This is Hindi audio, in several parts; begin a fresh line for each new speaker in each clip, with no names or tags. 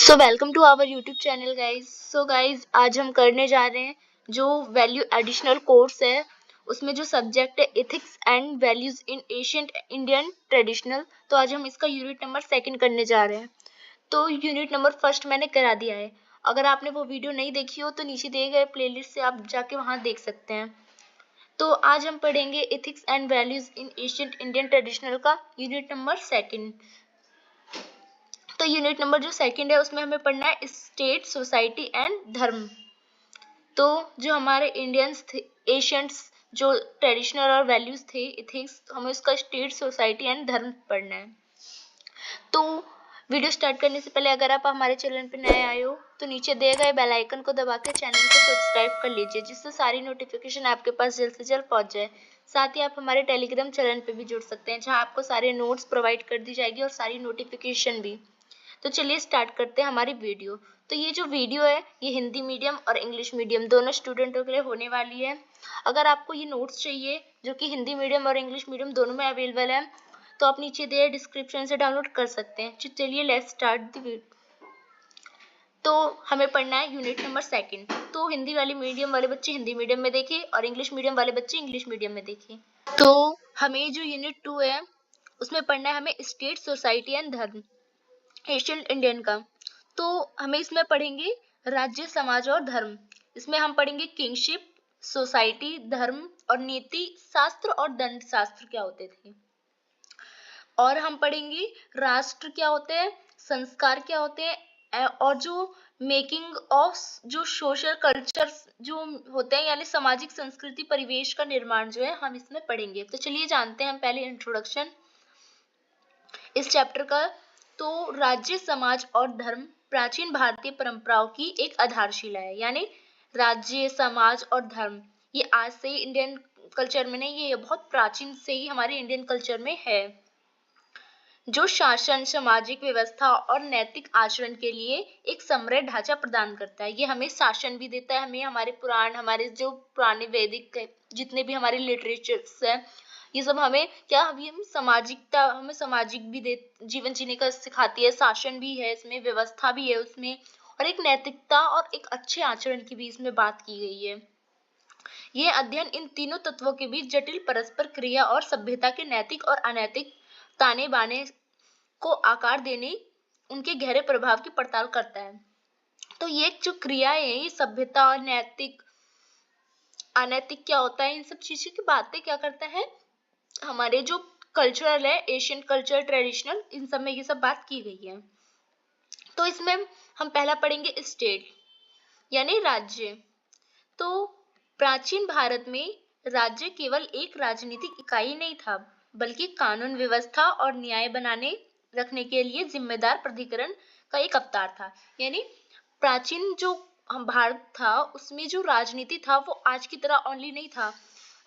So welcome to our YouTube channel guys. आज हम करने जा रहे हैं जो वैल्यू एडिशनल कोर्स है, उसमें जो सब्जेक्ट है ethics and values in ancient Indian traditional. तो आज हम इसका यूनिट नंबर 2 करने जा रहे हैं। तो यूनिट नंबर 1 मैंने करा दिया है। अगर आपने वो वीडियो नहीं देखी हो तो नीचे दिए गए प्लेलिस्ट से आप जाके वहाँ देख सकते हैं। तो आज हम पढ़ेंगे ethics and values in ancient Indian traditional का यूनिट नंबर 2। तो यूनिट नंबर जो 2 है उसमें हमें पढ़ना है स्टेट, सोसाइटी एंड धर्म। तो जो हमारे इंडियंस थे, एशियंट्स जो ट्रेडिशनल और वैल्यूज थे एथिक्स, हमें उसका स्टेट, सोसाइटी एंड धर्म पढ़ना है। तो वीडियो स्टार्ट करने से पहले अगर आप हमारे चैनल पर नए आए हो तो नीचे दिए गए बेल आइकन को दबा के चैनल को सब्सक्राइब कर लीजिए, जिससे सारी नोटिफिकेशन आपके पास जल्द से जल्द पहुंच जाए। साथ ही आप हमारे टेलीग्राम चैनल पे भी जुड़ सकते हैं, जहां आपको सारे नोट्स प्रोवाइड कर दी जाएगी और सारी नोटिफिकेशन भी। तो चलिए स्टार्ट करते हैं हमारी वीडियो। तो ये जो वीडियो है ये हिंदी मीडियम और इंग्लिश मीडियम दोनों स्टूडेंटों के लिए होने वाली है। अगर आपको ये नोट्स चाहिए जो कि हिंदी मीडियम और इंग्लिश मीडियम दोनों में अवेलेबल है, तो आप नीचे दिए डिस्क्रिप्शन से डाउनलोड कर सकते हैं। चलिए लेट्स स्टार्ट द वीडियो। तो हमें पढ़ना है यूनिट नंबर 2। तो हिंदी वाले मीडियम वाले बच्चे हिंदी मीडियम में देखें और इंग्लिश मीडियम वाले बच्चे इंग्लिश मीडियम में देखें। तो हमें जो यूनिट 2 है उसमें पढ़ना है हमें स्टेट, सोसाइटी एंड धर्म, एशियन इंडियन का। तो हमें इसमें पढ़ेंगे राज्य, समाज और धर्म। इसमें हम पढ़ेंगे किंगशिप, सोसाइटी, धर्म और नीति शास्त्र और दंड शास्त्र क्या होते थे। और हम पढ़ेंगे राष्ट्र क्या होते हैं, संस्कार क्या होते हैं, और जो मेकिंग ऑफ जो सोशल कल्चर जो होते हैं, यानी सामाजिक संस्कृति परिवेश का निर्माण जो है हम इसमें पढ़ेंगे। तो चलिए जानते हैं हम पहले इंट्रोडक्शन इस चैप्टर का। तो राज्य, समाज और धर्म प्राचीन भारतीय परंपराओं की एक आधारशिला है। यानी राज्य, समाज और धर्म ये आज से ही इंडियन कल्चर में नहीं, ये बहुत प्राचीन से ही हमारे इंडियन कल्चर में है, जो शासन, सामाजिक व्यवस्था और नैतिक आचरण के लिए एक समृद्ध ढांचा प्रदान करता है। ये हमें शासन भी देता है, हमें हमारे पुराण, हमारे जो पुराने वैदिक जितने भी हमारे लिटरेचर्स है, ये सब हमें क्या, अभी हम सामाजिकता, हमें सामाजिक भी दे, जीवन जीने का सिखाती है। शासन भी है इसमें, व्यवस्था भी है उसमें, और एक नैतिकता और एक अच्छे आचरण की भी इसमें बात की गई है। ये अध्ययन इन तीनों तत्वों के बीच जटिल परस्पर क्रिया और सभ्यता के नैतिक और अनैतिक ताने बाने को आकार देने, उनके गहरे प्रभाव की पड़ताल करता है। तो ये जो क्रियाएं है, ये सभ्यता और नैतिक, अनैतिक क्या होता है, इन सब चीजों की बातें क्या करता है, हमारे जो कल्चरल है, एशियन कल्चर, ट्रेडिशनल, इन सब में ये सब बात की गई है। तो इसमें हम पहला पढ़ेंगे स्टेट यानी राज्य। तो प्राचीन भारत में राज्य केवल एक राजनीतिक इकाई नहीं था, बल्कि कानून व्यवस्था और न्याय बनाने रखने के लिए जिम्मेदार प्राधिकरण का एक अवतार था। यानी प्राचीन जो भारत था उसमें जो राजनीति था वो आज की तरह ओनली नहीं था।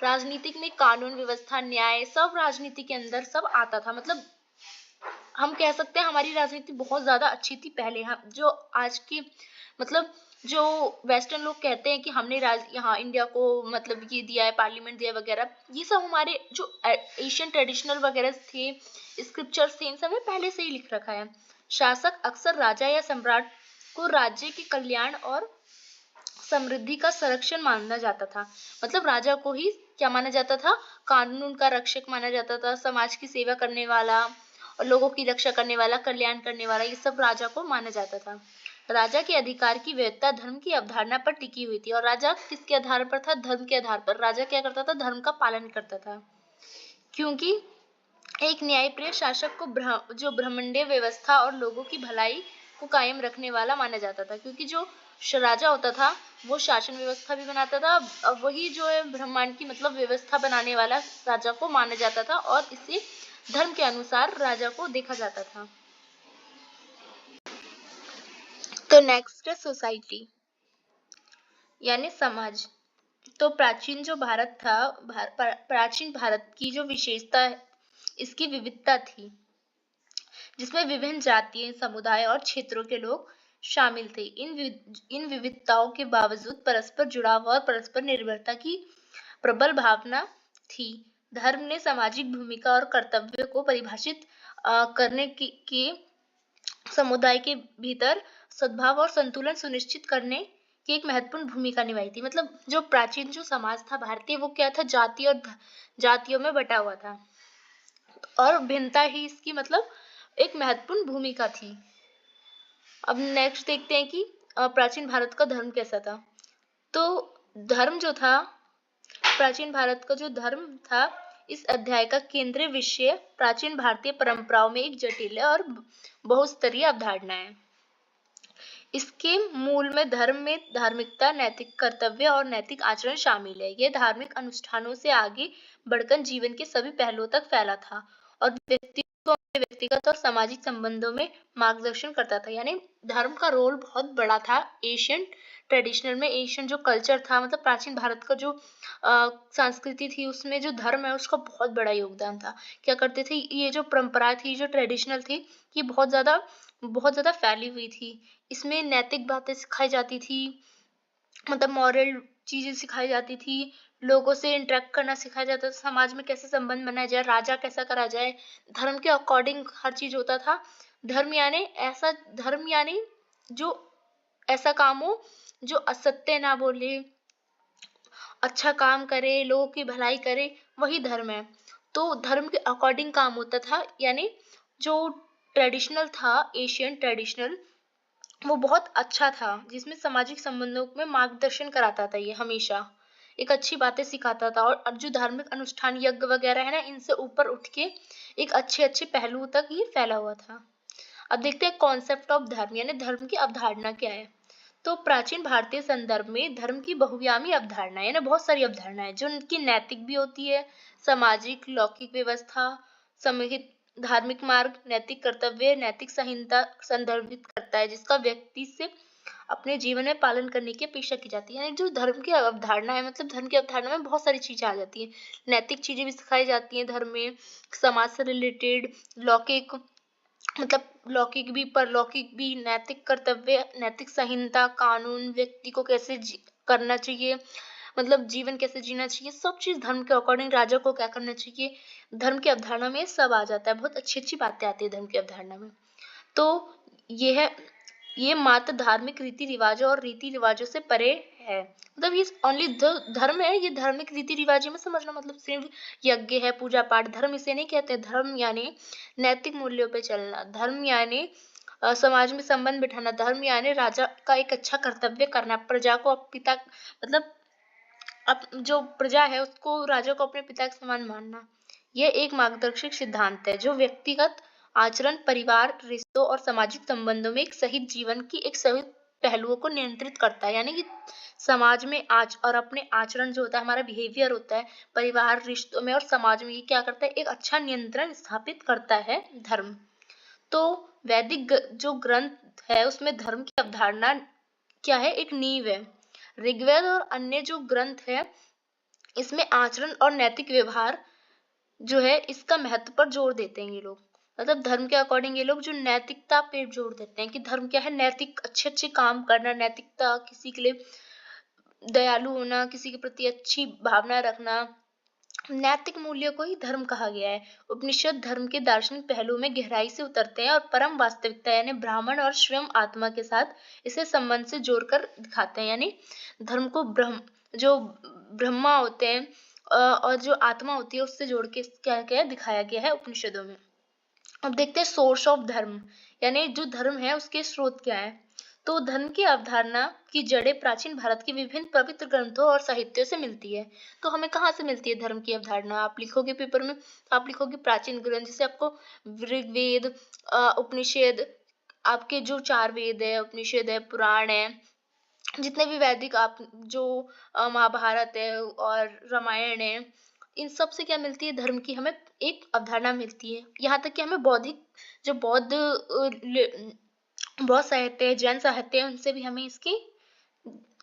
राजनीतिक में कानून व्यवस्था, न्याय, सब राजनीति के अंदर सब आता था। मतलब हम कह सकते हैं हमारी राजनीति बहुत ज्यादा अच्छी थी पहले। हम जो आज की, मतलब जो वेस्टर्न लोग कहते हैं कि हमने यहाँ इंडिया को मतलब ये दिया है, पार्लियामेंट दिया वगैरह, ये सब हमारे जो एशियन ट्रेडिशनल वगैरह थे, स्क्रिप्चर्स थे, इन सब में पहले से ही लिख रखा है। शासक अक्सर राजा या सम्राट को राज्य के कल्याण और समृद्धि का संरक्षण माना जाता था। मतलब राजा को ही क्या माना जाता था, कानून का रक्षक माना जाता था, समाज की सेवा करने वाला और लोगों की रक्षा करने वाला, कल्याण करने वाला, ये सब राजा को माना जाता था। राजा के अधिकार की व्यवस्था धर्म की अवधारणा पर टिकी हुई थी। और राजा किसके आधार पर था, धर्म के आधार पर। राजा क्या करता था, धर्म का पालन करता था, क्योंकि एक न्यायप्रिय शासक को जो ब्रह्मांडीय व्यवस्था और लोगों की भलाई को कायम रखने वाला माना जाता था। क्योंकि जो राजा होता था वो शासन व्यवस्था भी बनाता था, और वही जो है ब्रह्मांड की मतलब व्यवस्था बनाने वाला राजा को माना जाता था, और इसे धर्म के अनुसार राजा को देखा जाता था। तो नेक्स्ट है सोसाइटी यानी समाज। तो प्राचीन जो भारत था, प्राचीन भारत की जो विशेषता है, इसकी विविधता थी, जिसमें विभिन्न जातीय, समुदाय और क्षेत्रों के लोग शामिल थे। इन विविधताओं के बावजूद परस्पर जुड़ाव और परस्पर निर्भरता की प्रबल भावना थी। धर्म ने सामाजिक भूमिका और कर्तव्य को परिभाषित करने की समुदाय के भीतर सद्भाव और संतुलन सुनिश्चित करने की एक महत्वपूर्ण भूमिका निभाई थी। मतलब जो प्राचीन जो समाज था भारतीय, वो क्या था, जाति और जातियों में बटा हुआ था और भिन्नता ही इसकी मतलब एक महत्वपूर्ण भूमिका थी। अब नेक्स्ट देखते हैं कि प्राचीन भारत का धर्म कैसा था। तो धर्म जो था, प्राचीन भारत का जो धर्म था, इस अध्याय का केंद्रीय विषय प्राचीन भारतीय परंपराओं में एक जटिल और बहुस्तरीय अवधारणा है। इसके मूल में धर्म में धार्मिकता, नैतिक कर्तव्य और नैतिक आचरण शामिल है। यह धार्मिक अनुष्ठानों से आगे बढ़कर जीवन के सभी पहलुओं तक फैला था और व्यक्ति को अपने व्यक्तिगत और सामाजिक संबंधों में मार्गदर्शन करता था। यानी धर्म का रोल बहुत बड़ा था। एशियन ट्रेडिशनल में, एशियन जो कल्चर था, मतलब प्राचीन भारत का जो संस्कृति थी, उसमें जो धर्म है उसका बहुत बड़ा योगदान था। क्या करते थे, ये जो परंपरा थी, जो ट्रेडिशनल थी, ये बहुत ज्यादा फैली हुई थी। इसमें नैतिक बातें सिखाई जाती थी, मतलब मॉरल चीजें सिखाई जाती थी, लोगों से इंटरेक्ट करना सिखाया जाता था, समाज में कैसे संबंध बनाया जाए, राजा कैसा करा जाए, धर्म के अकॉर्डिंग हर चीज होता था। धर्म यानी जो ऐसा काम हो जो असत्य ना बोले, अच्छा काम करे, लोगों की भलाई करे, वही धर्म है। तो धर्म के अकॉर्डिंग काम होता था। यानी जो ट्रेडिशनल था, एशियन ट्रेडिशनल, वो बहुत अच्छा था, जिसमें सामाजिक संबंधों में मार्गदर्शन कराता था। ये हमेशा एक अच्छी बातें सिखाता था और जो धार्मिक अनुष्ठान, यज्ञ वगैरह है ना, इनसे ऊपर उठ के एक अच्छे पहलुओं तक ये फैला हुआ था। अब देखते हैं कॉन्सेप्ट ऑफ धर्म, यानी धर्म की अवधारणा क्या है। तो प्राचीन भारतीय संदर्भ में धर्म की बहुआयामी अवधारणा है ना, बहुत सारी अवधारणा है जो उनकी नैतिक भी होती है, सामाजिक, लौकिक व्यवस्था, सामूहिक धार्मिक मार्ग, नैतिक कर्तव्य, नैतिक संहिता संदर्भित करता है, जिसका व्यक्ति से अपने जीवन में पालन करने की अपेक्षा की जाती है। यानी जो धर्म की अवधारणा है, मतलब धर्म की अवधारणा में बहुत सारी चीजें आ जाती है। नैतिक चीजें भी सिखाई जाती हैं धर्म में, समाज से रिलेटेड, लौकिक, मतलब लौकिक भी, परलौकिक भी, नैतिक कर्तव्य, नैतिक संहिता, कानून, व्यक्ति को कैसे करना चाहिए, मतलब जीवन कैसे जीना चाहिए, सब चीज धर्म के अकॉर्डिंग, राजा को क्या करना चाहिए, धर्म की अवधारणा में सब आ जाता है। बहुत अच्छी बातें आती है धर्म की अवधारणा में। तो ये मात्र धार्मिक रीति रिवाजों और रीति रिवाजों से परे है। मतलब ये ओनली धर्म है, ये धार्मिक रीति रिवाजों में समझना, मतलब सिर्फ यज्ञ है, पूजा पाठ, धर्म इसे नहीं कहते। धर्म यानी नैतिक मूल्यों पे चलना, धर्म यानी समाज में संबंध बिठाना, धर्म यानी राजा का एक अच्छा कर्तव्य करना, प्रजा को पिता, मतलब अब जो प्रजा है उसको, राजा को अपने पिता के समान मानना। यह एक मार्गदर्शक सिद्धांत है जो व्यक्तिगत आचरण, परिवार, रिश्तों और सामाजिक संबंधों में एक सही जीवन की एक सही पहलुओं को नियंत्रित करता है। यानी कि समाज में और अपने आचरण जो होता है, हमारा बिहेवियर होता है, परिवार, रिश्तों में और समाज में, ये क्या करता है, एक अच्छा नियंत्रण स्थापित करता है धर्म। तो वैदिक जो ग्रंथ है उसमें धर्म की अवधारणा क्या है, एक नींव है। ऋग्वेद और अन्य जो ग्रंथ है, इसमें आचरण और नैतिक व्यवहार जो है इसका महत्व पर जोर देते हैं ये लोग। मतलब धर्म के अकॉर्डिंग ये लोग जो नैतिकता पे जोर देते हैं कि धर्म क्या है, नैतिक अच्छे काम करना, नैतिकता, किसी के लिए दयालु होना, किसी के प्रति अच्छी भावना रखना, नैतिक मूल्यों को ही धर्म कहा गया है। उपनिषद धर्म के दार्शनिक पहलुओं में गहराई से उतरते हैं और परम वास्तविकता यानी ब्राह्मण और स्वयं आत्मा के साथ इसे संबंध से जोड़कर दिखाते हैं। यानी धर्म को जो ब्रह्मा होते हैं और जो आत्मा होती है उससे जोड़ के क्या क्या दिखाया गया है उपनिषदों में। अब देखते हैं सोर्स ऑफ धर्म, यानी जो धर्म है उसके स्रोत क्या है। तो धर्म की अवधारणा की जड़ें प्राचीन भारत के विभिन्न पवित्र ग्रंथों और साहित्यों से मिलती है। तो हमें कहाँ से मिलती है धर्म की अवधारणा? आप लिखोगे पेपर में, आप लिखोगे प्राचीन ग्रंथ, जैसे आपको ऋग्वेद, उपनिषद, आपके जो 4 वेद है, उपनिषद है, पुराण है, जितने भी वैदिक आप जो महाभारत है और रामायण है, इन सब से क्या मिलती है, धर्म की हमें एक अवधारणा मिलती है। यहाँ तक कि हमें बौद्धिक जो बौद्ध साहित्य है, जैन साहित्य है, उनसे भी हमें इसकी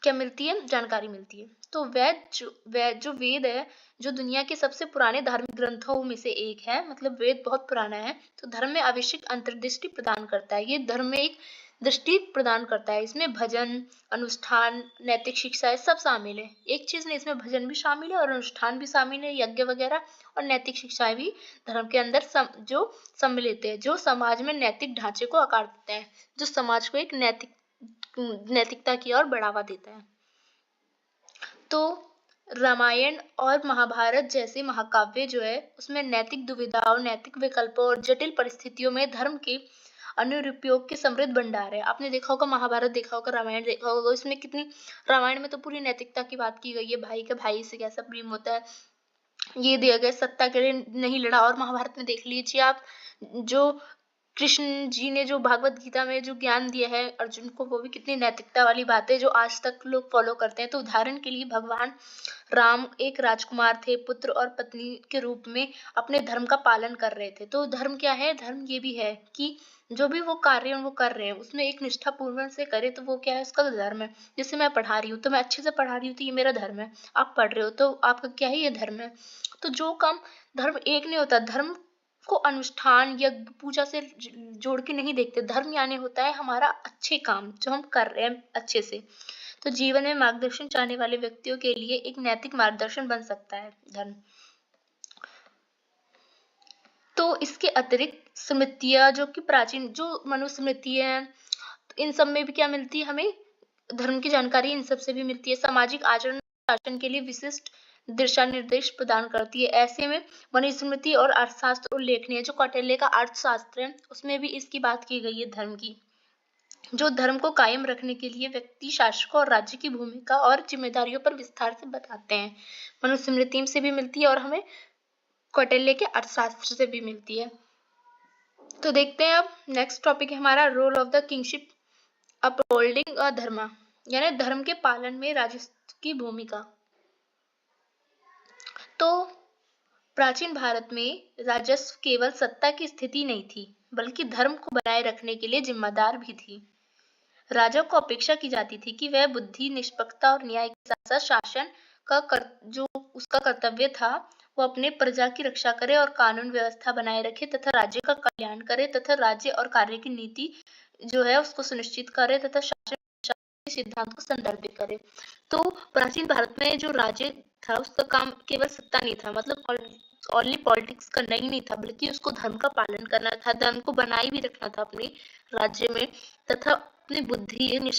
क्या मिलती है, जानकारी मिलती है। तो जो वेद है, जो दुनिया के सबसे पुराने धार्मिक ग्रंथों में से एक है, मतलब वेद बहुत पुराना है, तो धर्म में आवश्यक अंतर्दृष्टि प्रदान करता है। ये धर्म में एक दृष्टि प्रदान करता है। इसमें भजन, अनुष्ठान, नैतिक शिक्षाएं सब शामिल है। एक चीज नहीं, इसमें भजन भी शामिल है और अनुष्ठान भी शामिल है, यज्ञ वगैरह, और नैतिक शिक्षाएं भी धर्म के अंदर जो सम्मिलित है, जो समाज में नैतिक ढांचे को आकार देता है, जो समाज को एक नैतिकता की ओर बढ़ावा देता है। तो रामायण और महाभारत जैसे महाकाव्य जो है, उसमें नैतिक दुविधाओं, नैतिक विकल्पों और जटिल परिस्थितियों में धर्म के अनुरूपयोग के समृद्ध भंडार है। आपने देखा होगा महाभारत, देखा होगा रामायण, देखा होगा, इसमें कितनी, रामायण में तो पूरी नैतिकता की बात की गई है, भाई का भाई से कैसा प्रेम होता है, ये दिया गया, सत्ता के लिए नहीं लड़ा। और महाभारत में देख लीजिए आप, जो कृष्ण जी ने जो भागवत गीता में जो ज्ञान दिया है अर्जुन को, वो भी कितनी नैतिकता वाली बात है जो आज तक लोग फॉलो करते हैं। तो उदाहरण के लिए भगवान राम एक राजकुमार थे, पुत्र और पत्नी के रूप में अपने धर्म का पालन कर रहे थे। तो धर्म क्या है, धर्म ये भी है कि जो भी वो कार्य वो कर रहे हैं उसमें एक निष्ठा पूर्वक से करे, तो वो क्या है, उसका धर्म है। जैसे मैं पढ़ा रही हूँ तो मैं अच्छे से पढ़ा रही हूँ तो ये मेरा धर्म है, आप पढ़ रहे हो तो आपका क्या है, ये धर्म है। तो जो काम, धर्म एक नहीं होता, धर्म को अनुष्ठान या पूजा से जोड़ के नहीं देखते। धर्म यानी होता है हमारा अच्छे काम जो हम कर रहे हैं अच्छे से। तो जीवन में मार्गदर्शन चाहने वाले व्यक्तियों के लिए एक नैतिक मार्गदर्शन बन सकता है धर्म। तो इसके अतिरिक्त स्मृतियां, जो कि प्राचीन जो मनुस्मृतियां हैं, इन सब में भी क्या मिलती है हमें, धर्म की जानकारी इन सब से भी मिलती है। सामाजिक आचरण शासन के लिए विशिष्ट दिशा निर्देश प्रदान करती है। ऐसे में मनुस्मृति और अर्थशास्त्र उल्लेखनीय है। जो कौटिल्य का अर्थशास्त्र है उसमें भी इसकी बात की गई है धर्म की, जो धर्म को कायम रखने के लिए व्यक्ति, शासकों और राज्य की भूमिका और जिम्मेदारियों पर विस्तार से बताते हैं। मनुस्मृति से भी मिलती है और हमें कौटिल्य के अर्थशास्त्र से भी मिलती है। तो देखते हैं अब नेक्स्ट टॉपिक है हमारा role of the kingship upholding a dharma, यानी धर्म के पालन में राजस्व की भूमिका। तो प्राचीन भारत में राजस्व केवल सत्ता की स्थिति नहीं थी, बल्कि धर्म को बनाए रखने के लिए जिम्मेदार भी थी। राजा को अपेक्षा की जाती थी कि वह बुद्धि, निष्पक्षता और न्याय के साथ साथ शासन का जो उसका कर्तव्य था, वो अपने प्रजा की रक्षा करे और कानून व्यवस्था बनाए रखे तथा राज्य का कल्याण करे, तथा राज्य और कार्य की नीति जो है उसको सुनिश्चित करे तथा शासन के सिद्धांत को संदर्भित करे। तो प्राचीन भारत में जो राज्य था उसका काम केवल सत्ता नहीं था, मतलब ओनली पॉलिटिक्स करना ही नहीं था, बल्कि उसको धर्म का पालन करना था, धर्म को बनाए भी रखना था अपने राज्य में, तथा अपनी बुद्धि,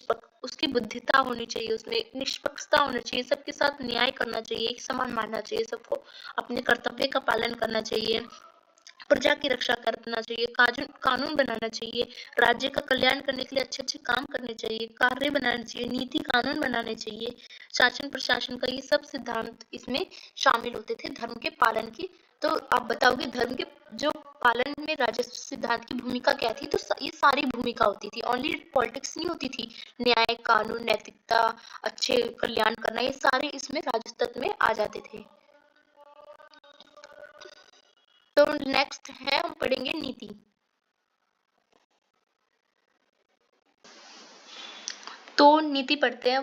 उसकी बुद्धिता होनी चाहिए, उसमें निष्पक्षता होनी चाहिए, सबके साथ न्याय करना चाहिए, एक समान मानना चाहिए, सबको अपने कर्तव्य का पालन करना चाहिए, प्रजा की रक्षा करना चाहिए, कानून बनाना चाहिए, राज्य का कल्याण करने के लिए अच्छे अच्छे काम करने चाहिए, कार्य बनाने चाहिए, नीति कानून बनाने चाहिए, शासन प्रशासन का, ये सब सिद्धांत इसमें शामिल होते थे धर्म के पालन की। तो आप बताओगे धर्म के जो पालन में राजस्व सिद्धांत की भूमिका क्या थी? तो ये सारी भूमिका होती थी, ओनली पॉलिटिक्स नहीं होती थी, न्याय, कानून, नैतिकता, अच्छे कल्याण करना, ये सारे इसमें राजतत्व में आ जाते थे। तो नेक्स्ट है, हम पढ़ेंगे नीति। तो नीति पढ़ते हैं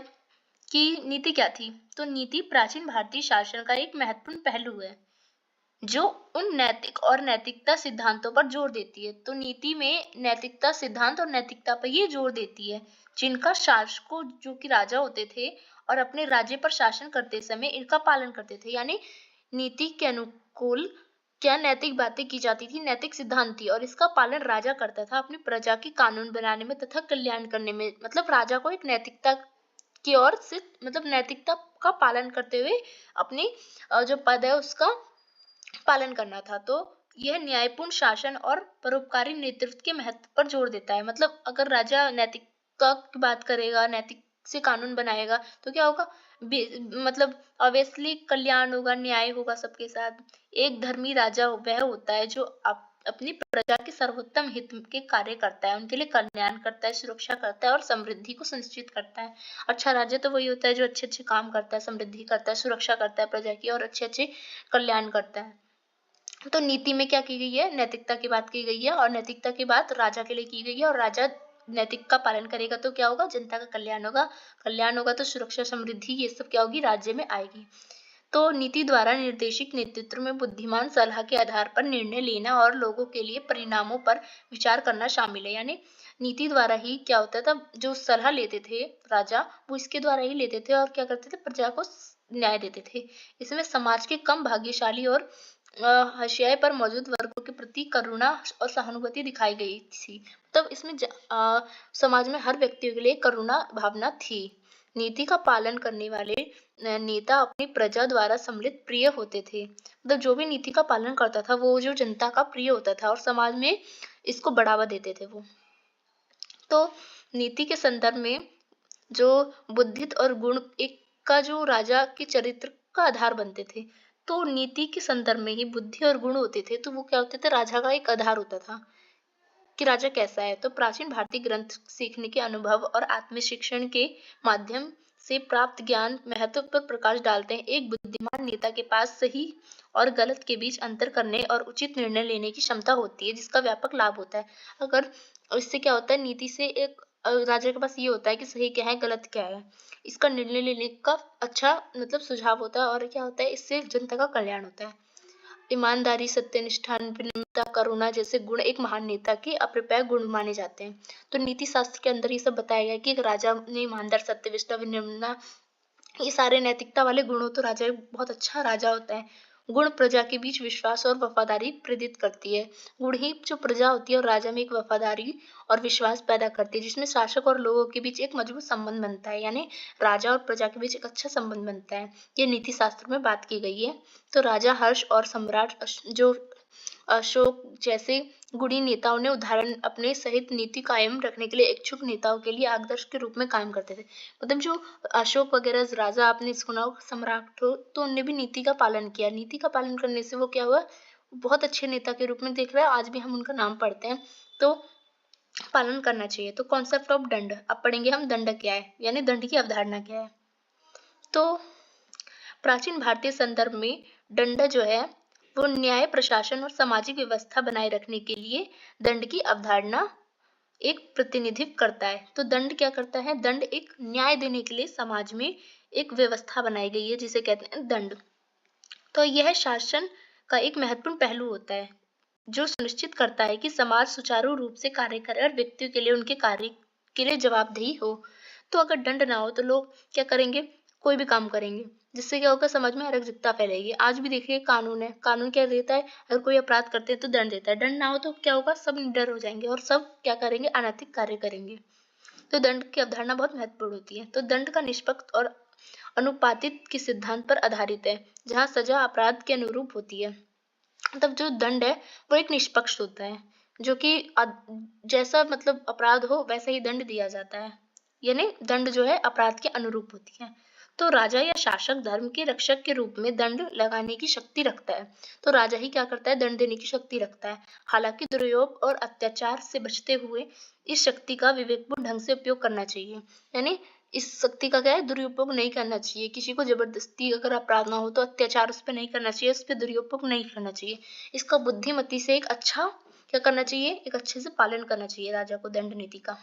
कि नीति क्या थी। तो नीति प्राचीन भारतीय शासन का एक महत्वपूर्ण पहलू है जो उन नैतिक और नैतिकता सिद्धांतों पर जोर देती है। तो नीति में नैतिकता सिद्धांत और नैतिकता पर ये जोर देती है, जिनका शासकों जो कि राजा होते थे और अपने राज्य पर शासन करते समय इनका पालन करते थे। यानी नीति के अनुकूल क्या नैतिक बातें की जाती थी, नैतिक सिद्धांत थी, और इसका पालन राजा करता था अपनी प्रजा की कानून बनाने में तथा कल्याण करने में। मतलब राजा को एक नैतिकता की ओर से, मतलब नैतिकता का पालन करते हुए अपनी जो पद है उसका पालन करना था। तो यह न्यायपूर्ण शासन और परोपकारी नेतृत्व के महत्व पर जोर देता है। मतलब अगर राजा नैतिकता की बात करेगा, नैतिक से कानून बनाएगा, तो क्या होगा, मतलब ऑब्वियसली कल्याण होगा, न्याय होगा सबके साथ। एक धर्मी राजा वह होता है जो अपनी प्रजा के सर्वोत्तम हित के कार्य करता है, उनके लिए कल्याण करता है, सुरक्षा करता है और समृद्धि को सुनिश्चित करता है। अच्छा राजा तो वही होता है जो अच्छे अच्छे काम करता है, समृद्धि करता है, सुरक्षा करता है प्रजा की और अच्छे अच्छे कल्याण करता है। तो नीति में क्या की गई है, नैतिकता की बात की गई है, और नैतिकता की बात राजा के लिए की गई है, और राजा नैतिक का पालन करेगा तो क्या होगा, जनता का कल्याण होगा तो सुरक्षा, समृद्धि, ये सब क्या होगी, राज्य में आएगी। तो नीति द्वारा निर्देशित नेतृत्व में बुद्धिमान सलाह के आधार पर निर्णय लेना और लोगों के लिए परिणामों पर विचार करना शामिल है। यानी नीति द्वारा ही क्या होता था, जो सलाह लेते थे राजा, वो इसके द्वारा ही लेते थे और क्या करते थे, प्रजा को न्याय देते थे। इसमें समाज के कम भाग्यशाली और हाशिए पर मौजूद वर्गों के प्रति करुणा और सहानुभूति दिखाई गई थी। मतलब इसमें समाज में हर व्यक्ति के लिए करुणा भावना थी। नीति का पालन करने वाले नेता अपनी प्रजा द्वारा सम्मिलित प्रिय होते थे। मतलब जो भी नीति का पालन करता था वो जो जनता का प्रिय होता था और समाज में इसको बढ़ावा देते थे वो। तो नीति के संदर्भ में जो बुद्धित और गुण एक का जो राजा के चरित्र का आधार बनते थे, तो नीति के संदर्भ में ही बुद्धि और गुण होते थे, तो वो क्या होते थे, राजा का एक आधार होता था कि राजा कैसा है। तो प्राचीन भारतीय ग्रंथ सीखने के अनुभव और आत्मशिक्षण के माध्यम से प्राप्त ज्ञान महत्व पर प्रकाश डालते हैं। एक बुद्धिमान नेता के पास सही और गलत के बीच अंतर करने और उचित निर्णय लेने की क्षमता होती है, जिसका व्यापक लाभ होता है। अगर इससे क्या होता है, नीति से एक राजा के पास ये होता है कि सही क्या है, गलत क्या है, इसका निर्णय लेने का अच्छा मतलब सुझाव होता है। और क्या होता है, इससे जनता का कल्याण होता है। ईमानदारी, सत्यनिष्ठा, विनम्रता, करुणा जैसे गुण एक महान नेता के अप्रिय गुण माने जाते हैं। तो नीति शास्त्र के अंदर ये सब बताया गया कि राजा ने ईमानदार, सत्यनिष्ठा, विनम्रता, ये सारे नैतिकता वाले गुण हो तो राजा बहुत अच्छा राजा होता है। गुण प्रजा के बीच विश्वास और वफादारी प्रेरित करती है। गुण ही जो प्रजा होती है और राजा में एक वफादारी और विश्वास पैदा करती है, जिसमें शासक और लोगों के बीच एक मजबूत संबंध बनता है। यानी राजा और प्रजा के बीच एक अच्छा संबंध बनता है। ये नीति शास्त्र में बात की गई है। तो राजा हर्ष और सम्राट जो अशोक जैसे गुणी नेताओं ने उदाहरण अपने सहित नीति कायम रखने के लिए इच्छुक नेताओं के लिए आदर्श के रूप में काम करते थे। मतलब जो अशोक वगैरह राजा आपने सुना हो, सम्राट हो, तो उनने भी नीति का पालन किया। नीति का पालन करने से वो क्या हुआ, बहुत अच्छे नेता के रूप में देख रहा है। आज भी हम उनका नाम पढ़ते हैं, तो पालन करना चाहिए। तो कॉन्सेप्ट ऑफ दंड, अब पढ़ेंगे हम दंड क्या है, यानी दंड की अवधारणा क्या है। तो प्राचीन भारतीय संदर्भ में दंड जो है वो न्याय, प्रशासन और सामाजिक व्यवस्था बनाए रखने के लिए दंड की अवधारणा एक प्रतिनिधित्व करता है। तो दंड क्या करता है, दंड एक न्याय देने के लिए समाज में एक व्यवस्था बनाई गई है जिसे कहते हैं दंड। तो यह शासन का एक महत्वपूर्ण पहलू होता है जो सुनिश्चित करता है कि समाज सुचारू रूप से कार्य करे और व्यक्तियों के लिए उनके कार्य के लिए जवाबदेही हो। तो अगर दंड ना हो तो लोग क्या करेंगे, कोई भी काम करेंगे, जिससे क्या होगा, समाज में अराजकता फैलेगी। आज भी देखिए कानून है, कानून क्या देता है, अगर कोई अपराध करते हैं तो दंड देता है। दंड ना हो तो क्या होगा, सब निडर हो जाएंगे और सब क्या करेंगे, अनैतिक कार्य करेंगे। तो दंड की अवधारणा बहुत महत्वपूर्ण होती है। तो दंड का निष्पक्ष और अनुपातित के सिद्धांत पर आधारित है, जहाँ सजा अपराध के अनुरूप होती है। मतलब जो दंड है वो एक निष्पक्ष होता है, जो कि जैसा मतलब अपराध हो वैसा ही दंड दिया जाता है। यानी दंड जो है अपराध के अनुरूप होती है। तो राजा या शासक धर्म के रक्षक के रूप में दंड लगाने की शक्ति रखता है। तो राजा ही क्या करता है, दंड देने की शक्ति रखता है। हालांकि दुरुपयोग और अत्याचार से बचते हुए इस शक्ति का विवेकपूर्ण ढंग से उपयोग करना चाहिए। यानी इस शक्ति का क्या है, दुरुपयोग नहीं करना चाहिए। किसी को जबरदस्ती अगर अपराध ना हो तो अत्याचार उस पर नहीं करना चाहिए, उस पर दुरुपयोग नहीं करना चाहिए। इसका बुद्धिमती से एक अच्छा क्या करना चाहिए, एक अच्छे से पालन करना चाहिए राजा को दंड नीति का।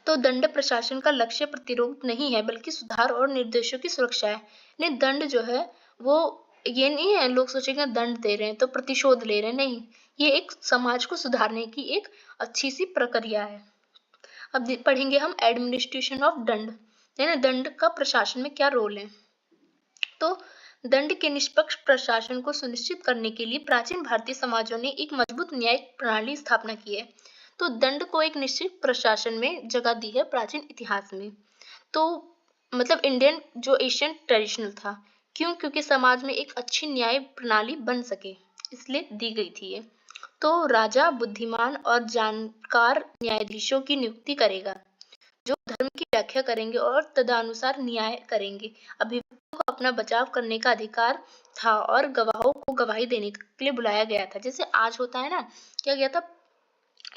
तो दंड प्रशासन का लक्ष्य प्रतिरोध नहीं है, बल्कि सुधार और निर्देशों की सुरक्षा है। नहीं, दंड जो है वो ये नहीं है लोग सोचेंगे दंड दे रहे हैं तो प्रतिशोध ले रहे हैं, नहीं, ये एक समाज को सुधारने की एक अच्छी सी प्रक्रिया है। अब पढ़ेंगे हम एडमिनिस्ट्रेशन ऑफ दंड, यानी दंड का प्रशासन में क्या रोल है। तो दंड के निष्पक्ष प्रशासन को सुनिश्चित करने के लिए प्राचीन भारतीय समाजों ने एक मजबूत न्यायिक प्रणाली स्थापना की है। तो दंड को एक निश्चित प्रशासन में जगह दी है प्राचीन इतिहास में। तो मतलब इंडियन जो एशियन ट्रेडिशनल था, क्यों, क्योंकि समाज में एक अच्छी न्याय प्रणाली बन सके इसलिए दी गई थी ये। तो राजा बुद्धिमान और जानकार न्यायाधीशों की नियुक्ति करेगा जो धर्म की व्याख्या करेंगे और तदनुसार न्याय करेंगे। अभियुक्तों को अपना बचाव करने का अधिकार था और गवाहों को गवाही देने के लिए बुलाया गया था। जैसे आज होता है ना, क्या गया था,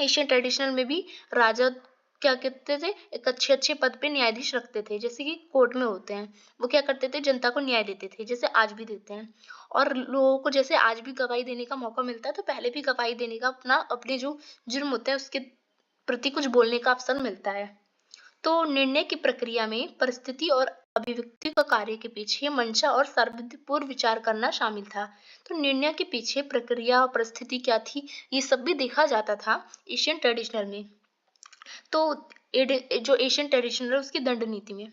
एशियन ट्रेडिशनल में भी राजा क्या कहते थे, एक अच्छे अच्छे पद पे न्यायाधीश रखते थे, जैसे कि कोर्ट में होते हैं। वो क्या करते थे, जनता को न्याय देते थे, जैसे आज भी देते हैं। और लोगों को जैसे आज भी गवाही देने का मौका मिलता है, तो पहले भी गवाही देने का अपने जो जुर्म होते हैं उसके प्रति कुछ बोलने का अवसर मिलता है। तो निर्णय की प्रक्रिया में परिस्थिति और अभिव्यक्ति का कार्य के पीछे मंशा और सर्वपूर्व विचार करना शामिल था। तो निर्णय के पीछे प्रक्रिया और परिस्थिति क्या थी, ये सब भी देखा जाता था एशियन ट्रेडिशनल में। तो जो एशियन ट्रेडिशनल है उसकी दंड नीति में,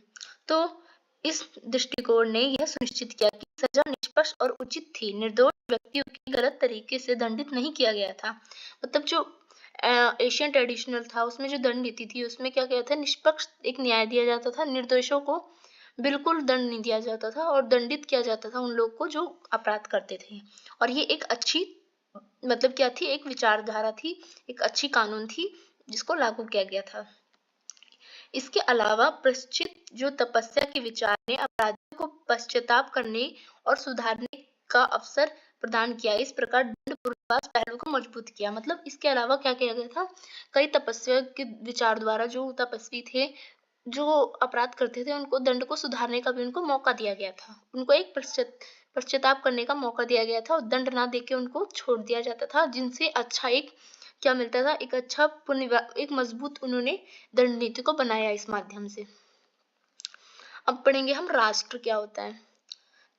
तो इस दृष्टिकोण ने यह सुनिश्चित किया कि सजा निष्पक्ष और उचित थी, निर्दोष व्यक्तियों की गलत तरीके से दंडित नहीं किया गया था। मतलब जो एशियन ट्रेडिशनल था उसमें जो दंड नीति थी उसमें क्या किया था, निष्पक्ष एक न्याय दिया जाता था, निर्दोषों को बिल्कुल दंड नहीं दिया जाता था और दंडित किया जाता था उन लोग को जो अपराध करते थे। और ये एक अच्छी मतलब क्या थी, एक विचारधारा थी, एक अच्छी कानून थी जिसको लागू किया गया था। इसके अलावा प्रश्चित जो तपस्या के विचार ने अपराधियों को पश्चाताप करने और सुधारने का अवसर प्रदान किया। इस प्रकार दंड पूर्वाभास पहलू को मजबूत किया। मतलब इसके अलावा क्या किया गया था, कई तपस्या के विचार द्वारा जो तपस्वी थे जो अपराध करते थे उनको दंड को सुधारने का भी उनको मौका दिया गया था, उनको एक पश्चाताप करने का मौका दिया गया था और दंड ना देके उनको छोड़ दिया जाता था, जिनसे अच्छा एक क्या मिलता था, एक अच्छा एक मजबूत उन्होंने दंड नीति को बनाया इस माध्यम से। अब पढ़ेंगे हम राष्ट्र क्या होता है।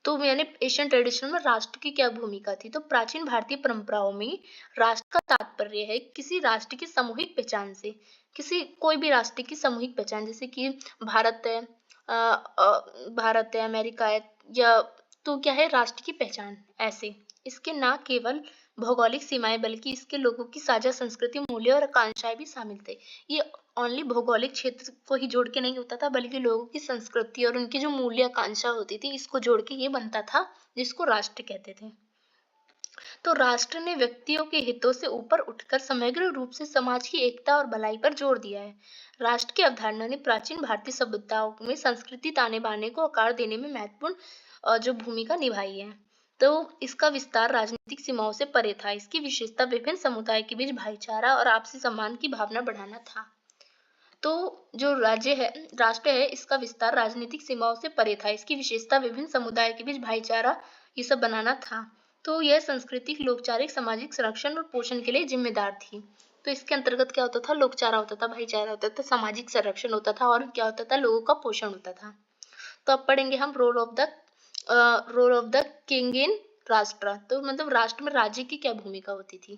तो यानी एशियन ट्रेडिशन में राष्ट्र की क्या भूमिका थी। तो प्राचीन भारतीय परंपराओं में राष्ट्र का तात्पर्य है किसी राष्ट्र की सामूहिक पहचान से, किसी कोई भी राष्ट्र की सामूहिक पहचान, जैसे कि भारत है, अमेरिका है, या तो क्या है राष्ट्र की पहचान ऐसे। इसके न केवल भौगोलिक सीमाएं बल्कि इसके लोगों की साझा संस्कृति, मूल्य और आकांक्षाएं भी शामिल थे। ये ओनली भौगोलिक क्षेत्र को ही जोड़ के नहीं होता था बल्कि लोगों की संस्कृति और उनकी जो मूल्य आकांक्षा होती थी इसको जोड़ के ये बनता था जिसको राष्ट्र कहते थे। तो राष्ट्र ने व्यक्तियों के हितों से ऊपर उठकर समग्र रूप से समाज की एकता और भलाई पर जोर दिया है। राष्ट्र की अवधारणा ने प्राचीन भारतीय सभ्यताओं में संस्कृति ताने बाने को आकार देने में महत्वपूर्ण जो भूमिका निभाई है। तो इसका विस्तार राजनीतिक सीमाओं से परे था। इसकी विशेषता विभिन्न समुदाय के बीच भाईचारा और आपसी सम्मान की भावना बढ़ाना था। तो जो राष्ट्र है इसका विस्तार राजनीतिक सीमाओं से परे था। इसकी विशेषता विभिन्न समुदाय के बीच भाईचारा ये सब बनाना था। तो यह सांस्कृतिक, लोकचारिक, सामाजिक संरक्षण और पोषण के लिए जिम्मेदार थी। तो इसके अंतर्गत क्या होता था, लोकचारा होता था, भाईचारा होता था, सामाजिक संरक्षण होता था और क्या होता था, लोगों का पोषण होता था। तो अब पढ़ेंगे हम role of the king in राष्ट्र। तो मतलब राष्ट्र में राज्य की क्या भूमिका होती थी।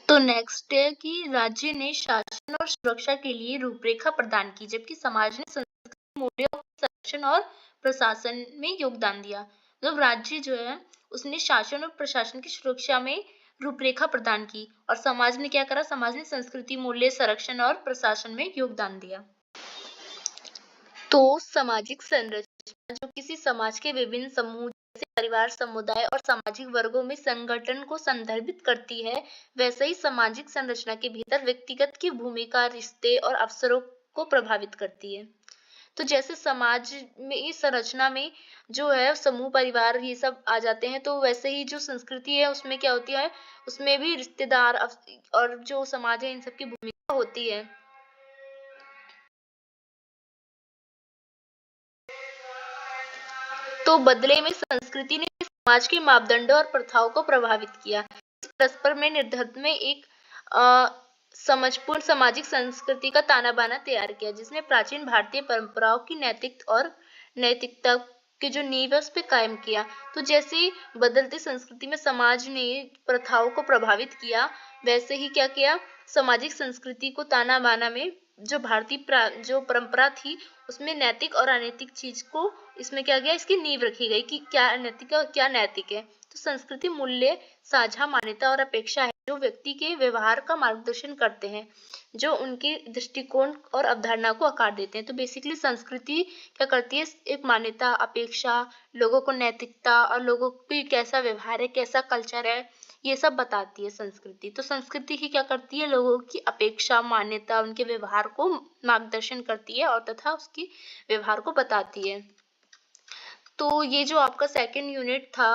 तो नेक्स्ट है कि राज्य ने शासन और सुरक्षा के लिए रूपरेखा प्रदान की, जबकि समाज ने संस्कृति, मूल्यों के संरक्षण और प्रशासन में योगदान दिया। मतलब राज्य जो है उसने शासन और प्रशासन की सुरक्षा में रूपरेखा प्रदान की और समाज ने क्या करा, समाज ने संस्कृति, मूल्य, संरक्षण और प्रशासन में योगदान दिया। तो सामाजिक संरचना जो किसी समाज के विभिन्न समूह जैसे परिवार, समुदाय और सामाजिक वर्गों में संगठन को संदर्भित करती है, वैसे ही सामाजिक संरचना के भीतर व्यक्तिगत की भूमिका रिश्ते और अवसरों को प्रभावित करती है। तो जैसे समाज में इस संरचना में जो है समूह, परिवार ये सब आ जाते हैं, तो वैसे ही जो संस्कृति है उसमें क्या होती है, उसमें भी रिश्तेदार और जो समाज है इन सब की भूमिका होती है। तो बदले में संस्कृति ने समाज के मापदंडों और प्रथाओं को प्रभावित किया। इस परस्पर में निर्धारित में एक समझपूर्ण सामाजिक संस्कृति का ताना बाना तैयार किया, जिसने प्राचीन भारतीय परंपराओं की नैतिकता की जो नींव है उस पर कायम किया। तो जैसे बदलती संस्कृति में समाज ने प्रथाओं को प्रभावित किया, वैसे ही क्या किया, सामाजिक संस्कृति को ताना बाना में जो भारतीय जो परंपरा थी उसमें नैतिक और अनैतिक चीज को इसमें क्या गया, इसकी नींव रखी गई कि क्या नैतिक है और क्या नैतिक है। तो संस्कृति मूल्य, साझा मान्यता और अपेक्षा है जो व्यक्ति के व्यवहार का मार्गदर्शन करते हैं, जो उनके दृष्टिकोण और अवधारणा को आकार देते हैं। तो बेसिकली संस्कृति क्या करती है, एक मान्यता, अपेक्षा, लोगों को नैतिकता और लोगों की कैसा व्यवहार है, कैसा कल्चर है, ये सब बताती है संस्कृति। तो संस्कृति ही क्या करती है, लोगों की अपेक्षा, मान्यता, उनके व्यवहार को मार्गदर्शन करती है और तथा उसकी व्यवहार को बताती है। तो ये जो आपका सेकंड यूनिट था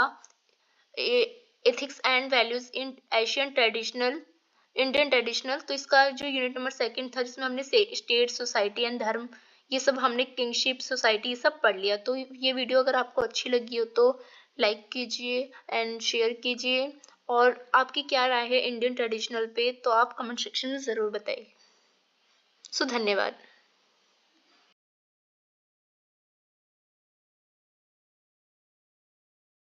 ethics and values in Asian traditional Indian traditional, तो इसका जो यूनिट नंबर सेकंड था जिसमें हमने स्टेट, सोसाइटी एंड धर्म, ये सब हमने किंगशिप, सोसाइटी, ये सब पढ़ लिया। तो ये वीडियो अगर आपको अच्छी लगी हो तो लाइक कीजिए एंड शेयर कीजिए और आपकी क्या राय है इंडियन ट्रेडिशनल पे, तो आप कमेंट सेक्शन में ज़रूर बताइए। सो धन्यवाद।